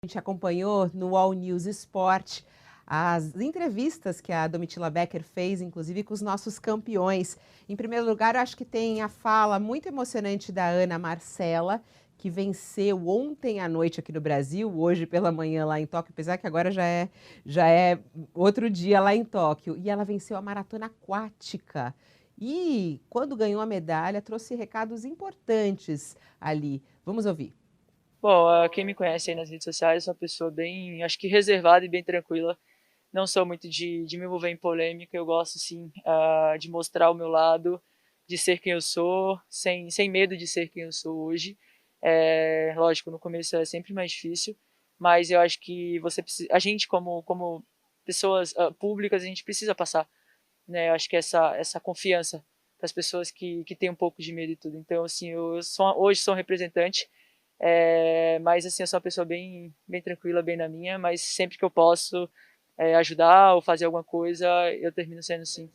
A gente acompanhou no All News Esporte as entrevistas que a Domitila Becker fez, inclusive com os nossos campeões. Em primeiro lugar, eu acho que tem a fala muito emocionante da Ana Marcela, que venceu ontem à noite aqui no Brasil, hoje pela manhã lá em Tóquio, apesar que agora já é outro dia lá em Tóquio. E ela venceu a maratona aquática. E quando ganhou a medalha, trouxe recados importantes ali. Vamos ouvir. Bom, quem me conhece aí nas redes sociais, eu sou uma pessoa bem, acho que reservada e bem tranquila. Não sou muito de me envolver em polêmica, eu gosto sim de mostrar o meu lado, de ser quem eu sou, sem medo de ser quem eu sou hoje. Lógico, no começo é sempre mais difícil, mas eu acho que você precisa, a gente como pessoas públicas, a gente precisa passar, né? Eu acho que essa confiança para as pessoas que têm um pouco de medo e tudo. Então, assim, hoje sou um representante. Mas assim, eu sou uma pessoa bem tranquila, bem na minha, mas sempre que eu posso ajudar ou fazer alguma coisa, eu termino sendo sim.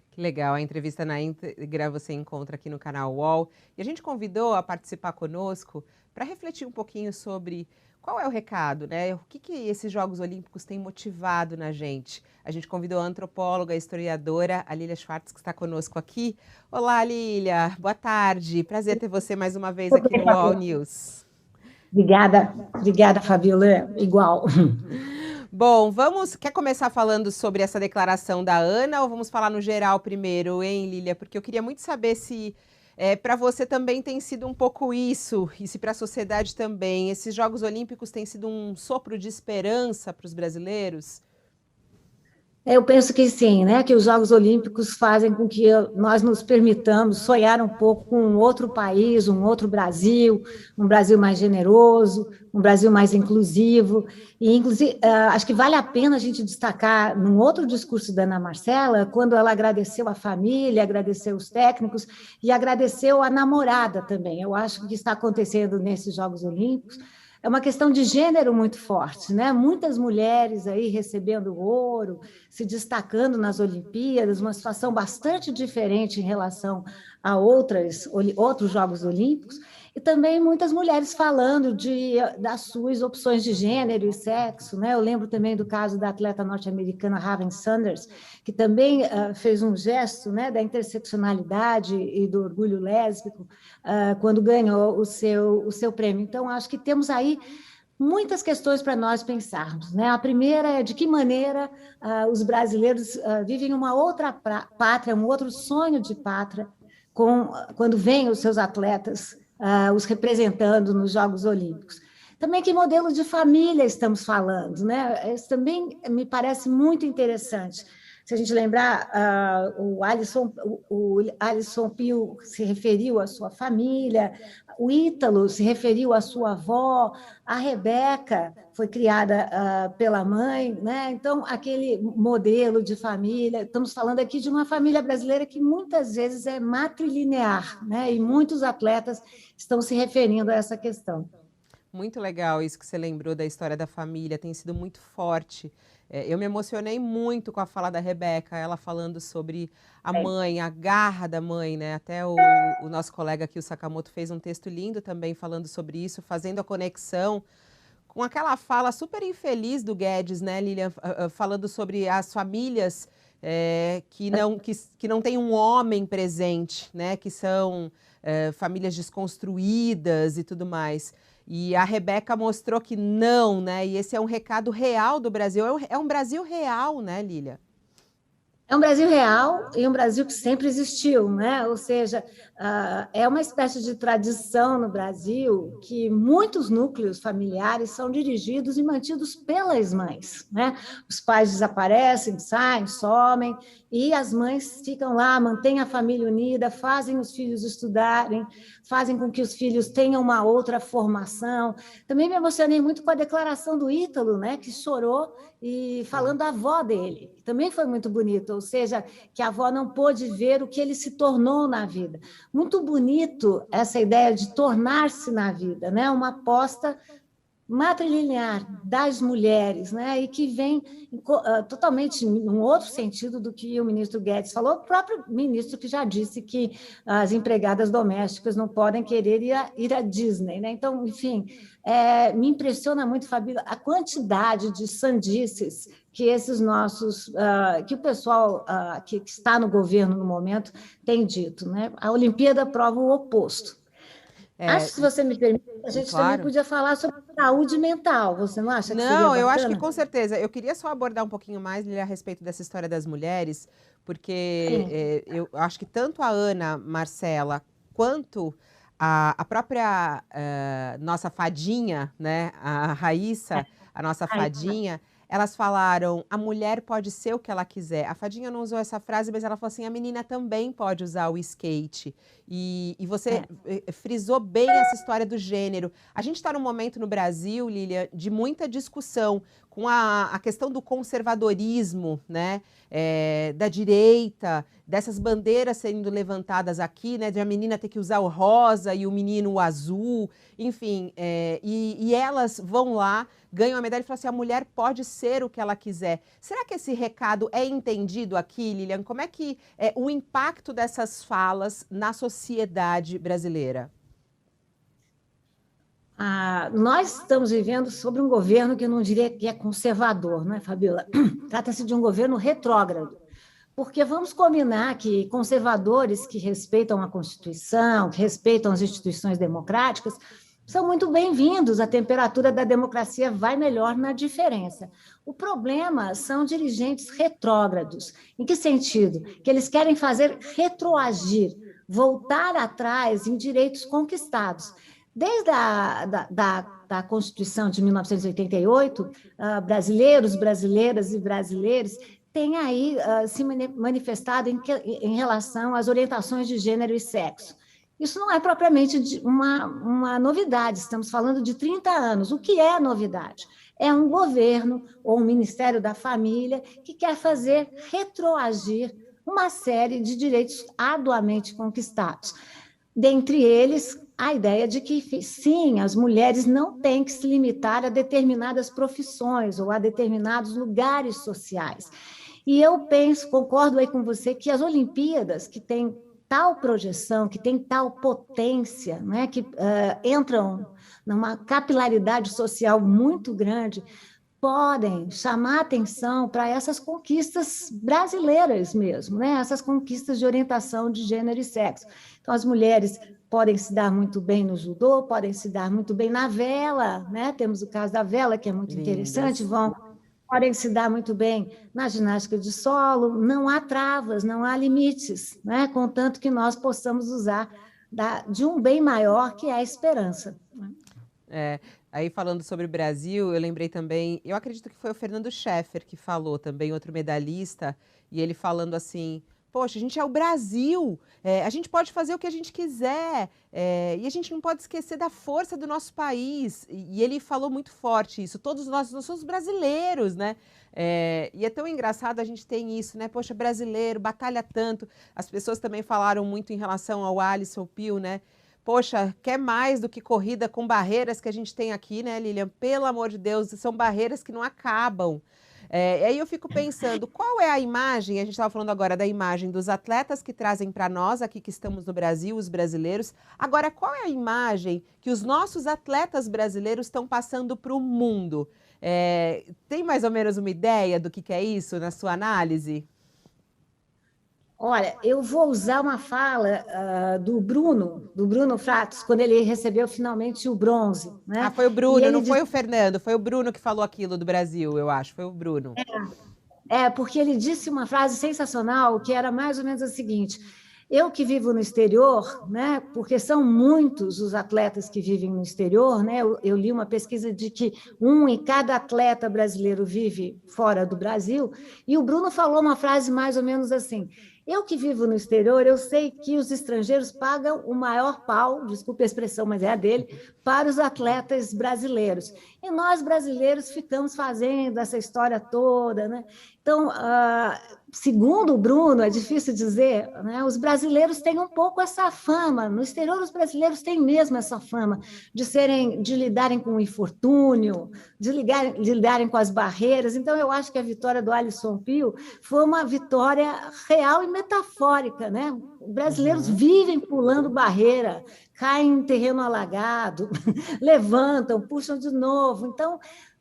Que legal, a entrevista na íntegra você encontra aqui no canal UOL. E a gente convidou a participar conosco para refletir um pouquinho sobre qual é o recado, né? O que esses Jogos Olímpicos têm motivado na gente. A gente convidou a antropóloga, a historiadora, a Lília Schwartz, que está conosco aqui. Olá, Lília, boa tarde. Prazer ter você mais uma vez Tudo aqui bem, no UOL Fabiola? News. Obrigada, Fabiola. Igual. Bom, quer começar falando sobre essa declaração da Ana ou vamos falar no geral primeiro, hein, Lília? Porque eu queria muito saber se para você também tem sido um pouco isso, e se para a sociedade também. Esses Jogos Olímpicos têm sido um sopro de esperança para os brasileiros? Eu penso que sim, né? Que os Jogos Olímpicos fazem com que nós nos permitamos sonhar um pouco com um outro país, um Brasil mais generoso, um Brasil mais inclusivo. E, inclusive, acho que vale a pena a gente destacar num outro discurso da Ana Marcela, quando ela agradeceu a família, agradeceu os técnicos e agradeceu a namorada também. Eu acho que o que está acontecendo nesses Jogos Olímpicos é uma questão de gênero muito forte, né? Muitas mulheres aí recebendo ouro, se destacando nas Olimpíadas, uma situação bastante diferente em relação a outros Jogos Olímpicos, e também muitas mulheres falando das suas opções de gênero e sexo, né? Eu lembro também do caso da atleta norte-americana Raven Sanders, que também fez um gesto, né, da interseccionalidade e do orgulho lésbico quando ganhou o seu prêmio. Então, acho que temos aí muitas questões para nós pensarmos, né? A primeira é de que maneira os brasileiros vivem uma outra pátria, um outro sonho de pátria, quando vêm os seus atletas os representando nos Jogos Olímpicos. Também que modelo de família estamos falando, né? Isso também me parece muito interessante. Se a gente lembrar, o Alisson Pio se referiu à sua família, o Ítalo se referiu à sua avó, a Rebeca foi criada pela mãe, né? Então, aquele modelo de família, estamos falando aqui de uma família brasileira que muitas vezes é matrilinear, né? E muitos atletas estão se referindo a essa questão. Muito legal isso que você lembrou da história da família, tem sido muito forte. Eu me emocionei muito com a fala da Rebeca, ela falando sobre a mãe, a garra da mãe, né? Até o nosso colega aqui, o Sakamoto, fez um texto lindo também falando sobre isso, fazendo a conexão com aquela fala super infeliz do Guedes, né, Lilian, falando sobre as famílias que não têm um homem presente, né, que são famílias desconstruídas e tudo mais. E a Rebeca mostrou que não, né? E esse é um recado real do Brasil. É um Brasil real, né, Lília? É um Brasil real e um Brasil que sempre existiu, né? Ou seja, é uma espécie de tradição no Brasil que muitos núcleos familiares são dirigidos e mantidos pelas mães, né? Os pais desaparecem, saem, somem, e as mães ficam lá, mantêm a família unida, fazem os filhos estudarem, fazem com que os filhos tenham uma outra formação. Também me emocionei muito com a declaração do Ítalo, né? Que chorou e falando da avó dele, que também foi muito bonito, ou seja, que a avó não pôde ver o que ele se tornou na vida. Muito bonito essa ideia de tornar-se na vida, né? Uma aposta matrilinear das mulheres, né, e que vem totalmente num outro sentido do que o ministro Guedes falou, o próprio ministro que já disse que as empregadas domésticas não podem querer ir à Disney, né? Então, enfim, me impressiona muito, Fabíola, a quantidade de sandices que esses nossos, que o pessoal que está no governo no momento tem dito, né? A Olimpíada prova o oposto. Acho que, se você me permite, a gente também podia falar sobre saúde mental. Você não acha que seria bacana? Não, eu acho que com certeza. Eu queria só abordar um pouquinho mais, Lilia, a respeito dessa história das mulheres, porque eu acho que tanto a Ana Marcela quanto a própria nossa fadinha, né, a Raíssa, a nossa fadinha, elas falaram, a mulher pode ser o que ela quiser. A fadinha não usou essa frase, mas ela falou assim, a menina também pode usar o skate. E você frisou bem essa história do gênero. A gente está num momento no Brasil, Lilian, de muita discussão com a questão do conservadorismo, né, da direita, dessas bandeiras sendo levantadas aqui, né, de a menina ter que usar o rosa e o menino o azul, enfim, e elas vão lá, ganham a medalha e falam assim, a mulher pode ser o que ela quiser. Será que esse recado é entendido aqui, Lilian? Como é que é o impacto dessas falas na sociedade brasileira? Nós estamos vivendo sobre um governo que eu não diria que é conservador, não é, Fabíola? Trata-se de um governo retrógrado, porque vamos combinar que conservadores que respeitam a Constituição, que respeitam as instituições democráticas, são muito bem-vindos, a temperatura da democracia vai melhor na diferença. O problema são dirigentes retrógrados. Em que sentido? Que eles querem fazer retroagir, voltar atrás em direitos conquistados. Desde da Constituição de 1988, brasileiros, brasileiras e brasileiros têm aí se manifestado em relação às orientações de gênero e sexo. Isso não é propriamente uma novidade, estamos falando de 30 anos. O que é novidade? É um governo ou um Ministério da Família que quer fazer retroagir uma série de direitos arduamente conquistados. Dentre eles, a ideia de que, sim, as mulheres não têm que se limitar a determinadas profissões ou a determinados lugares sociais. E eu concordo aí com você, que as Olimpíadas, que têm tal projeção, que têm tal potência, né, que entram numa capilaridade social muito grande, podem chamar atenção para essas conquistas brasileiras mesmo, né? Essas conquistas de orientação de gênero e sexo. Então, as mulheres podem se dar muito bem no judô, podem se dar muito bem na vela, né? Temos o caso da vela, que é muito interessante, podem se dar muito bem na ginástica de solo, não há travas, não há limites, né? Contanto que nós possamos usar de um bem maior, que é a esperança. Aí falando sobre o Brasil, eu lembrei também, eu acredito que foi o Fernando Scheffer que falou também, outro medalhista, e ele falando assim, poxa, a gente é o Brasil, a gente pode fazer o que a gente quiser, e a gente não pode esquecer da força do nosso país. E ele falou muito forte isso, todos nós somos brasileiros, né? E é tão engraçado a gente tem isso, né? Poxa, brasileiro, batalha tanto. As pessoas também falaram muito em relação ao Alisson Pio, né? Poxa, quer mais do que corrida com barreiras que a gente tem aqui, né, Lilian? Pelo amor de Deus, são barreiras que não acabam. Aí eu fico pensando, qual é a imagem, a gente estava falando agora da imagem dos atletas que trazem para nós, aqui que estamos no Brasil, os brasileiros. Agora, qual é a imagem que os nossos atletas brasileiros estão passando para o mundo? Tem mais ou menos uma ideia do que é isso, na sua análise? Olha, eu vou usar uma fala do Bruno Fratos, quando ele recebeu finalmente o bronze, né? Foi o Bruno, não foi o Fernando, foi o Bruno que falou aquilo do Brasil, eu acho, foi o Bruno. Porque ele disse uma frase sensacional, que era mais ou menos a seguinte: eu que vivo no exterior, né, porque são muitos os atletas que vivem no exterior, né, eu li uma pesquisa de que 1 em cada atleta brasileiro vive fora do Brasil, e o Bruno falou uma frase mais ou menos assim: eu que vivo no exterior, eu sei que os estrangeiros pagam o maior pau, desculpe a expressão, mas é a dele, para os atletas brasileiros. E nós, brasileiros, ficamos fazendo essa história toda, né? Então, segundo o Bruno, é difícil dizer, né? Os brasileiros têm um pouco essa fama, no exterior os brasileiros têm mesmo essa fama de lidarem com o infortúnio, de lidarem com as barreiras. Então, eu acho que a vitória do Alisson Pio foi uma vitória real e metafórica, né? Os brasileiros vivem pulando barreira, caem em terreno alagado, levantam, puxam de novo. Então,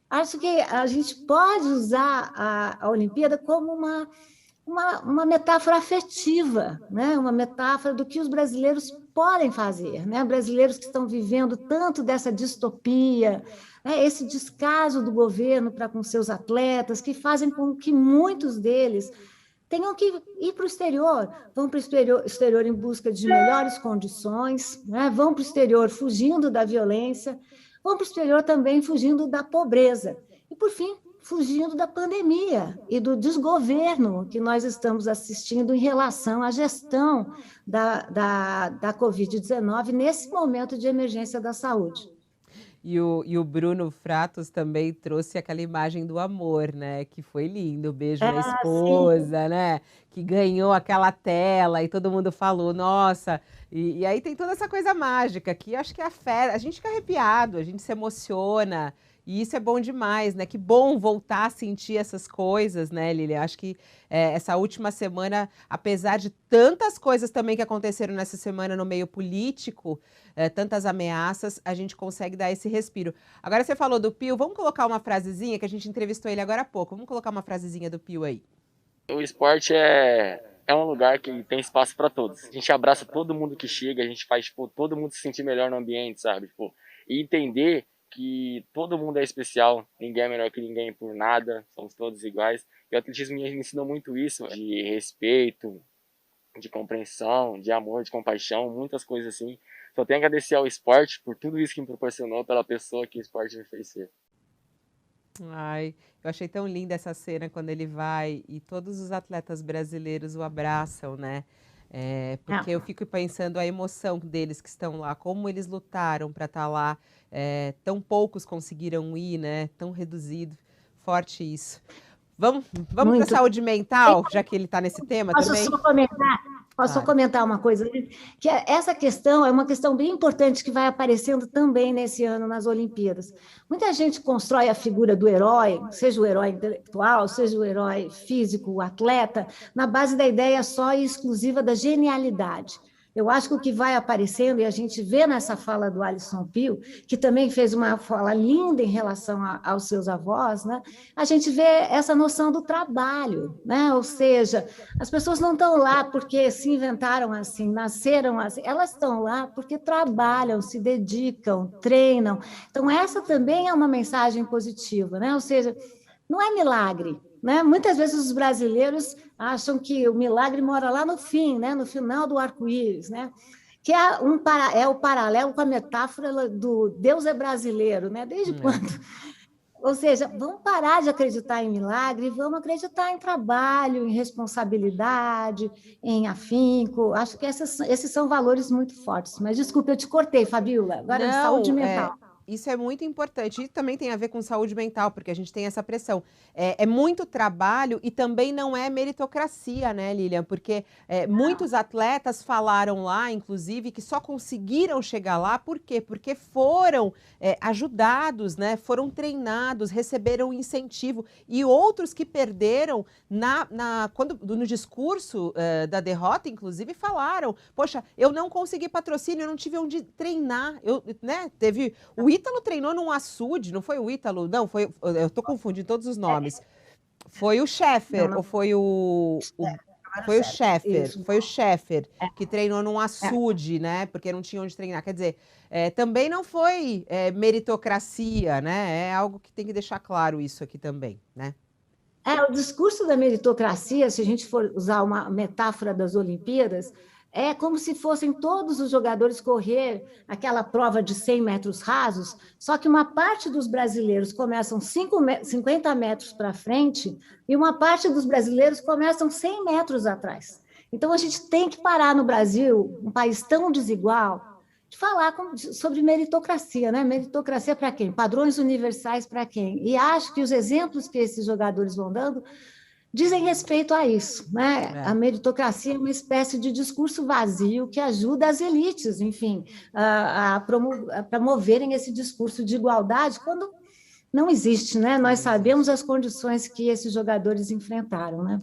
acho que a gente pode usar a Olimpíada como uma metáfora afetiva, né? Uma metáfora do que os brasileiros podem fazer, né? Brasileiros que estão vivendo tanto dessa distopia, né? Esse descaso do governo para com seus atletas, que fazem com que muitos deles tenham que ir para o exterior, vão para o exterior em busca de melhores condições, né? Vão para o exterior fugindo da violência, vão para o exterior também fugindo da pobreza. E, por fim, fugindo da pandemia e do desgoverno que nós estamos assistindo em relação à gestão da Covid-19 nesse momento de emergência da saúde. E o Bruno Fratos também trouxe aquela imagem do amor, né? Que foi lindo, o beijo na esposa, Sim. né? Que ganhou aquela tela e todo mundo falou, nossa. E aí tem toda essa coisa mágica que acho que é a gente fica arrepiado, a gente se emociona. E isso é bom demais, né? Que bom voltar a sentir essas coisas, né, Lilia? Acho que essa última semana, apesar de tantas coisas também que aconteceram nessa semana no meio político, tantas ameaças, a gente consegue dar esse respiro. Agora você falou do Pio, vamos colocar uma frasezinha, que a gente entrevistou ele agora há pouco. Vamos colocar uma frasezinha do Pio aí. O esporte é um lugar que tem espaço para todos. A gente abraça todo mundo que chega, a gente faz tipo, todo mundo se sentir melhor no ambiente, sabe? Tipo, e entender que todo mundo é especial, ninguém é melhor que ninguém por nada, somos todos iguais. E o atletismo me ensinou muito isso, de respeito, de compreensão, de amor, de compaixão, muitas coisas assim. Só tenho a agradecer ao esporte por tudo isso que me proporcionou, pela pessoa que o esporte me fez ser. Ai, eu achei tão linda essa cena quando ele vai e todos os atletas brasileiros o abraçam, né? Porque eu fico pensando a emoção deles que estão lá, como eles lutaram para estar lá, tão poucos conseguiram ir, né? Tão reduzido, forte isso. Vamos para a saúde mental, já que ele está nesse tema também? Posso só comentar uma coisa? Que essa questão é uma questão bem importante que vai aparecendo também nesse ano nas Olimpíadas. Muita gente constrói a figura do herói, seja o herói intelectual, seja o herói físico, o atleta, na base da ideia só e exclusiva da genialidade. Eu acho que o que vai aparecendo, e a gente vê nessa fala do Alisson Pio, que também fez uma fala linda em relação aos seus avós, né? A gente vê essa noção do trabalho, né? Ou seja, as pessoas não estão lá porque se inventaram assim, nasceram assim, elas estão lá porque trabalham, se dedicam, treinam. Então, essa também é uma mensagem positiva, né? Ou seja, não é milagre, né? Muitas vezes os brasileiros acham que o milagre mora lá no fim, né? No final do arco-íris, né? Que é o paralelo com a metáfora do Deus é brasileiro, né? Desde quando? Ou seja, vamos parar de acreditar em milagre e vamos acreditar em trabalho, em responsabilidade, em afinco. Acho que esses são valores muito fortes. Mas, desculpe, eu te cortei, Fabiola. Agora, saúde mental. Isso é muito importante. E também tem a ver com saúde mental, porque a gente tem essa pressão. É muito trabalho e também não é meritocracia, né, Lilian? Porque muitos atletas falaram lá, inclusive, que só conseguiram chegar lá, por quê? Porque foram ajudados, né? Foram treinados, receberam incentivo. E outros que perderam, no discurso da derrota, inclusive, falaram, poxa, eu não consegui patrocínio, eu não tive onde treinar. Teve o Ítalo treinou num açude, não foi o Ítalo? Não, foi. Eu estou confundindo todos os nomes. Foi o Scheffer, ou foi o. Foi o Scheffer, foi o Scheffer que treinou num açude, né? Porque não tinha onde treinar. Quer dizer, também não foi meritocracia, né? É algo que tem que deixar claro isso aqui também, né? O discurso da meritocracia, se a gente for usar uma metáfora das Olimpíadas, é como se fossem todos os jogadores correr aquela prova de 100 metros rasos, só que uma parte dos brasileiros começam 50 metros para frente e uma parte dos brasileiros começam 100 metros atrás. Então, a gente tem que parar no Brasil, um país tão desigual, de falar sobre meritocracia, né? Meritocracia para quem? Padrões universais para quem? E acho que os exemplos que esses jogadores vão dando dizem respeito a isso, né? A meritocracia é uma espécie de discurso vazio que ajuda as elites, enfim, a promoverem esse discurso de igualdade quando não existe, né? Nós sabemos as condições que esses jogadores enfrentaram, né?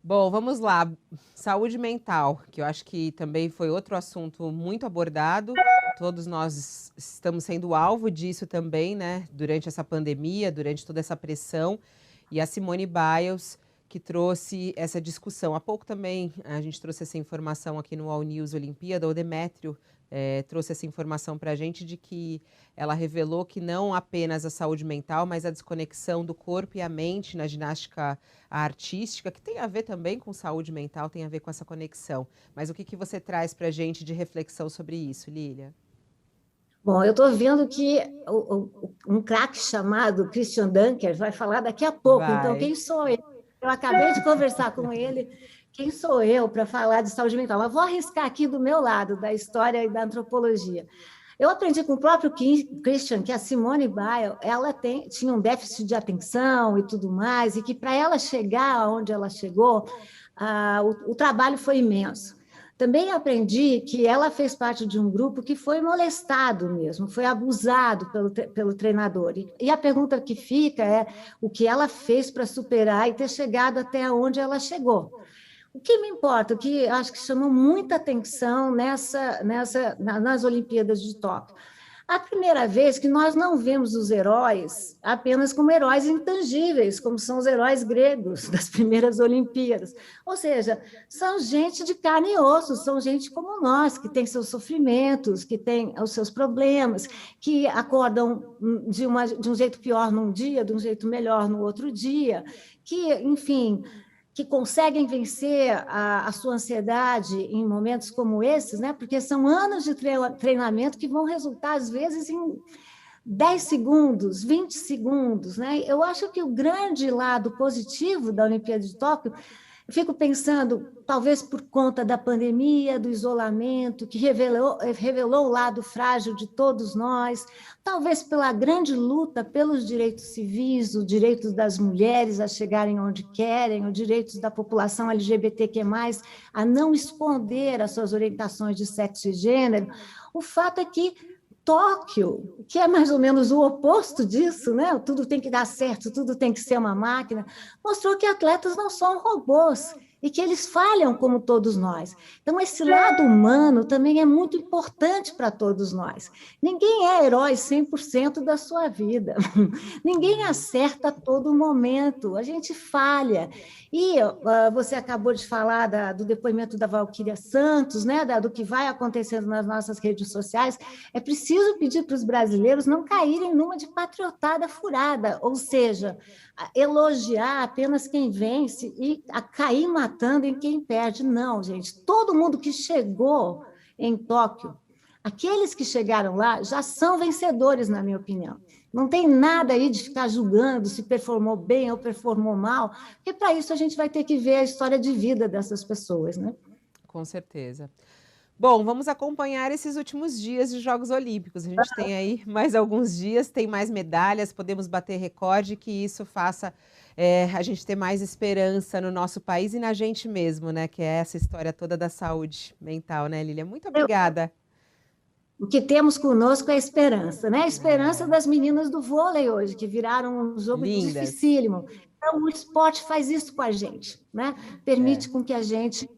Bom, vamos lá. Saúde mental, que eu acho que também foi outro assunto muito abordado. Todos nós estamos sendo alvo disso também, né? Durante essa pandemia, durante toda essa pressão. E a Simone Biles, que trouxe essa discussão. Há pouco também a gente trouxe essa informação aqui no All News Olimpíada, o Demétrio trouxe essa informação para a gente de que ela revelou que não apenas a saúde mental, mas a desconexão do corpo e a mente na ginástica artística, que tem a ver também com saúde mental, tem a ver com essa conexão. Mas o que você traz para a gente de reflexão sobre isso, Lília? Bom, eu estou vendo que um craque chamado Christian Dunker vai falar daqui a pouco, então quem sou eu? Eu acabei de conversar com ele. Quem sou eu para falar de saúde mental? Mas vou arriscar aqui do meu lado, da história e da antropologia. Eu aprendi com o próprio Christian que a Simone Biles ela tinha um déficit de atenção e tudo mais, e que para ela chegar onde ela chegou, o trabalho foi imenso. Também aprendi que ela fez parte de um grupo que foi molestado mesmo, foi abusado pelo treinador. E a pergunta que fica é o que ela fez para superar e ter chegado até onde ela chegou. O que me importa, o que acho que chamou muita atenção nas Olimpíadas de Tóquio, a primeira vez que nós não vemos os heróis apenas como heróis intangíveis, como são os heróis gregos das primeiras Olimpíadas. Ou seja, são gente de carne e osso, são gente como nós, que tem seus sofrimentos, que tem os seus problemas, que acordam de um jeito pior num dia, de um jeito melhor no outro dia, que, enfim, que conseguem vencer a sua ansiedade em momentos como esses, né? Porque são anos de treinamento que vão resultar, às vezes, em 10 segundos, 20 segundos, né? Eu acho que o grande lado positivo da Olimpíada de Tóquio, eu fico pensando, talvez por conta da pandemia, do isolamento, que revelou o lado frágil de todos nós, talvez pela grande luta pelos direitos civis, os direitos das mulheres a chegarem onde querem, os direitos da população LGBTQ+, a não esconder as suas orientações de sexo e gênero. O fato é que Tóquio, que é mais ou menos o oposto disso, né? Tudo tem que dar certo, tudo tem que ser uma máquina, mostrou que atletas não são robôs e que eles falham como todos nós. Então, esse lado humano também é muito importante para todos nós. Ninguém é herói 100% da sua vida. Ninguém acerta a todo momento. A gente falha. E você acabou de falar do depoimento da Valquíria Santos, né, do que vai acontecendo nas nossas redes sociais. É preciso pedir para os brasileiros não caírem numa de patriotada furada, ou seja, elogiar apenas quem vence e cair matando em quem perde. Não, gente. Todo mundo que chegou em Tóquio, aqueles que chegaram lá já são vencedores, na minha opinião. Não tem nada aí de ficar julgando se performou bem ou performou mal, porque para isso a gente vai ter que ver a história de vida dessas pessoas, né? Com certeza. Bom, vamos acompanhar esses últimos dias de Jogos Olímpicos. A gente tem aí mais alguns dias, tem mais medalhas, podemos bater recorde, que isso faça a gente ter mais esperança no nosso país e na gente mesmo, né? Que é essa história toda da saúde mental, né, Lília? Muito obrigada. O que temos conosco é a esperança, né? A esperança das meninas do vôlei hoje, que viraram um jogo dificílimo. Então, o esporte faz isso com a gente, né? Permite com que a gente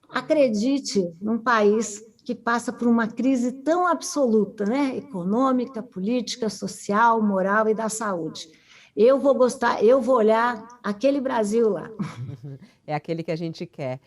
acredite num país que passa por uma crise tão absoluta, né? Econômica, política, social, moral e da saúde. Eu vou olhar aquele Brasil lá. É aquele que a gente quer.